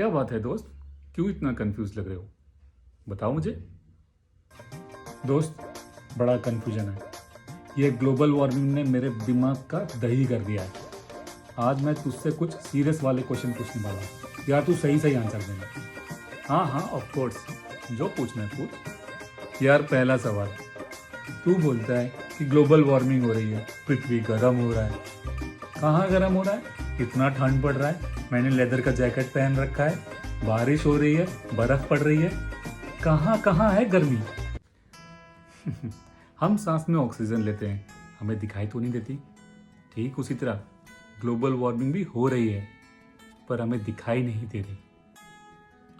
क्या बात है दोस्त, क्यों इतना कंफ्यूज लग रहे हो? बताओ मुझे। दोस्त, बड़ा कंफ्यूजन है। ये ग्लोबल वार्मिंग ने मेरे दिमाग का दही कर दिया है। आज मैं तुझसे कुछ सीरियस वाले क्वेश्चन पूछने वाला हूँ। यार तू सही सही आंसर देना। हाँ हाँ ऑफ कोर्स, जो पूछना है पूछ। यार पहला सवाल, तू बोलता है कि ग्लोबल वार्मिंग हो रही है, पृथ्वी गर्म हो रहा है। कहाँ गर्म हो रहा है? इतना ठंड पड़ रहा है, मैंने लेदर का जैकेट पहन रखा है, बारिश हो रही है, बर्फ पड़ रही है। कहाँ कहाँ है गर्मी? हम सांस में ऑक्सीजन लेते हैं, हमें दिखाई तो नहीं देती। ठीक उसी तरह ग्लोबल वार्मिंग भी हो रही है, पर हमें दिखाई नहीं दे रही।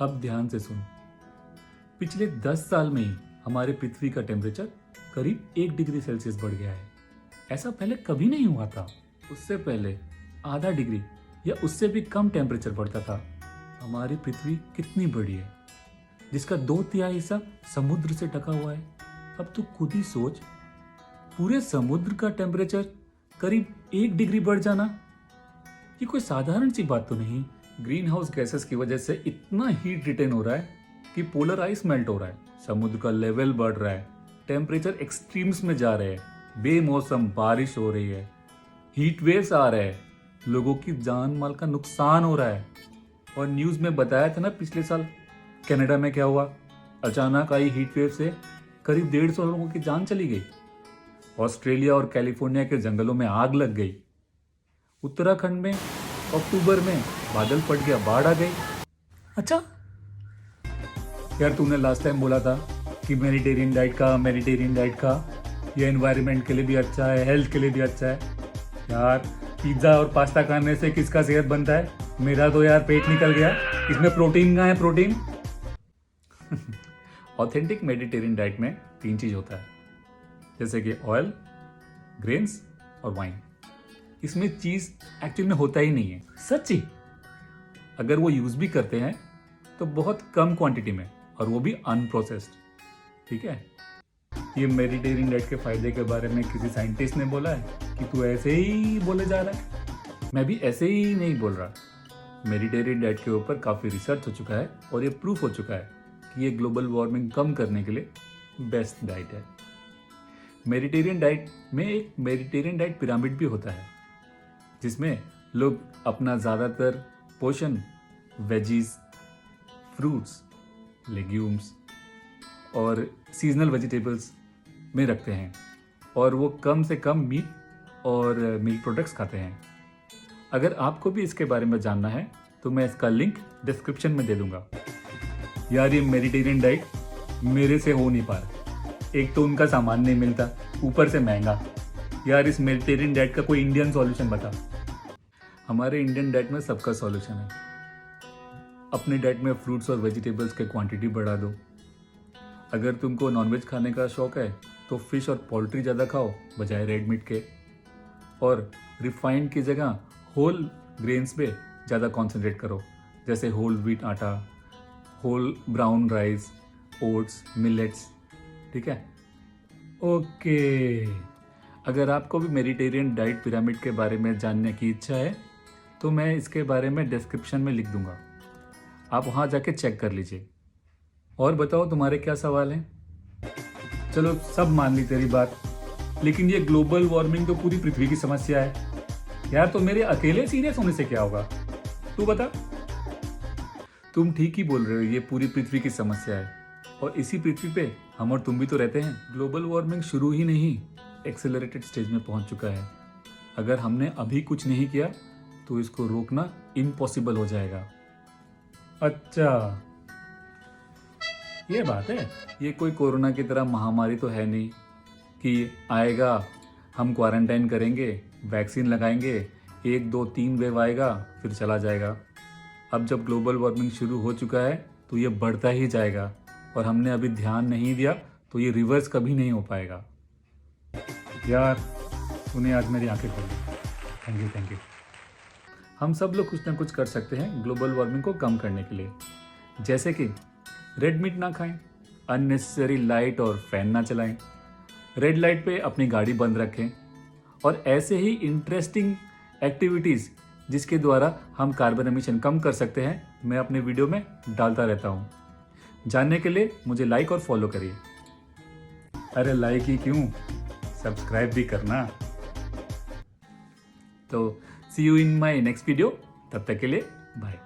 अब ध्यान से सुन, पिछले 10 साल में ही हमारे पृथ्वी का टेम्परेचर करीब 1 डिग्री सेल्सियस बढ़ गया है। ऐसा पहले कभी नहीं हुआ था। उससे पहले आधा डिग्री या उससे भी कम टेम्परेचर बढ़ता था। हमारी पृथ्वी कितनी बड़ी है, जिसका 2/3 हिस्सा समुद्र से ढका हुआ है। अब तू खुद ही सोच, पूरे समुद्र का टेम्परेचर करीब 1 डिग्री बढ़ जाना, ये कोई साधारण सी बात तो नहीं। ग्रीन हाउस गैसेस की वजह से इतना हीट रिटेन हो रहा है कि पोलर आइस मेल्ट हो रहा है, समुद्र का लेवल बढ़ रहा है, टेम्परेचर एक्सट्रीम्स में जा रहे हैं, बेमौसम बारिश हो रही है, हीट वेव्स आ रहे हैं, लोगों की जान माल का नुकसान हो रहा है। और न्यूज़ में बताया था ना पिछले साल कनाडा में क्या हुआ, अचानक आई हीट वेव से करीब 150 लोगों की जान चली गई। ऑस्ट्रेलिया और कैलिफोर्निया के जंगलों में आग लग गई। उत्तराखंड में अक्टूबर में बादल फट गया, बाढ़ आ गई। अच्छा यार, तूने लास्ट टाइम बोला था कि मेडिटेरियन डाइट का ये एनवायरनमेंट के लिए भी अच्छा है, हेल्थ के लिए भी अच्छा है। यार पिज्ज़ा और पास्ता खाने से किसका सेहत बनता है? मेरा तो यार पेट निकल गया। इसमें प्रोटीन कहाँ है? प्रोटीन ऑथेंटिक मेडिटेरियन डाइट में 3 चीज होता है, जैसे कि ऑयल, ग्रेन्स और वाइन। इसमें चीज एक्चुअली में होता ही नहीं है, सच्ची। अगर वो यूज भी करते हैं तो बहुत कम क्वांटिटी में, और वो भी अनप्रोसेस्ड। ठीक है, ये मेडिटेरियन डाइट के फायदे के बारे में किसी साइंटिस्ट ने बोला है कि तू ऐसे ही बोले जा रहा है? मैं भी ऐसे ही नहीं बोल रहा। मेडिटेरियन डाइट के ऊपर काफ़ी रिसर्च हो चुका है और ये प्रूफ हो चुका है कि ये ग्लोबल वार्मिंग कम करने के लिए बेस्ट डाइट है। मेडिटेरियन डाइट में एक मेडिटेरियन डाइट पिरामिड भी होता है, जिसमें लोग अपना ज़्यादातर पोषण वेजीज, फ्रूट्स, लेग्यूम्स और सीजनल वेजिटेबल्स में रखते हैं, और वो कम से कम मीट और मिल्क प्रोडक्ट्स खाते हैं। अगर आपको भी इसके बारे में जानना है तो मैं इसका लिंक डिस्क्रिप्शन में दे दूंगा। यार ये मेडिटेरियन डाइट मेरे से हो नहीं पा रहा। एक तो उनका सामान नहीं मिलता, ऊपर से महंगा। यार इस मेडिटेरियन डाइट का कोई इंडियन सॉल्यूशन बता। हमारे इंडियन डाइट में सबका सॉल्यूशन है। अपने डाइट में फ्रूट्स और वेजिटेबल्स के क्वांटिटी बढ़ा दो। अगर तुमको नॉनवेज खाने का शौक है तो फिश और पोल्ट्री ज़्यादा खाओ बजाय रेड मीट के, और रिफाइंड की जगह होल ग्रेन्स पे ज़्यादा कंसंट्रेट करो, जैसे होल व्हीट आटा, whole brown rice, oats, millets. ठीक है, ओके। अगर आपको भी मेडिटेरियन डाइट पिरामिड के बारे में जानने की इच्छा है तो मैं इसके बारे में डिस्क्रिप्शन में लिख दूंगा, आप वहाँ जाके चेक कर लीजिए। और बताओ तुम्हारे क्या सवाल हैं? चलो सब मान ली तेरी बात, लेकिन ये ग्लोबल वार्मिंग तो पूरी पृथ्वी की समस्या है। यार तो मेरे अकेले सीरियस होने से क्या होगा, तू बता। तुम ठीक ही बोल रहे हो, ये पूरी पृथ्वी की समस्या है, और इसी पृथ्वी पे हम और तुम भी तो रहते हैं। ग्लोबल वार्मिंग शुरू ही नहीं, एक्सेलरेटेड स्टेज में पहुंच चुका है। अगर हमने अभी कुछ नहीं किया तो इसको रोकना इम्पॉसिबल हो जाएगा। अच्छा ये बात है। ये कोई कोरोना की तरह महामारी तो है नहीं कि आएगा, हम क्वारंटाइन करेंगे, वैक्सीन लगाएंगे, 1 2 3 वेव आएगा फिर चला जाएगा। अब जब ग्लोबल वार्मिंग शुरू हो चुका है तो ये बढ़ता ही जाएगा, और हमने अभी ध्यान नहीं दिया तो ये रिवर्स कभी नहीं हो पाएगा। यार तूने आज मेरी आंखें खोल दी, थैंक यू। हम सब लोग कुछ ना कुछ कर सकते हैं ग्लोबल वार्मिंग को कम करने के लिए, जैसे कि रेड मीट ना खाएं, अननेसेसरी लाइट और फैन ना चलाएं, रेड लाइट पे अपनी गाड़ी बंद रखें, और ऐसे ही इंटरेस्टिंग एक्टिविटीज़ जिसके द्वारा हम कार्बन एमिशन कम कर सकते हैं, मैं अपने वीडियो में डालता रहता हूँ। जानने के लिए मुझे लाइक और फॉलो करिए। अरे लाइक ही क्यों, सब्सक्राइब भी करना। तो see you in my next video, तब तक के लिए बाय।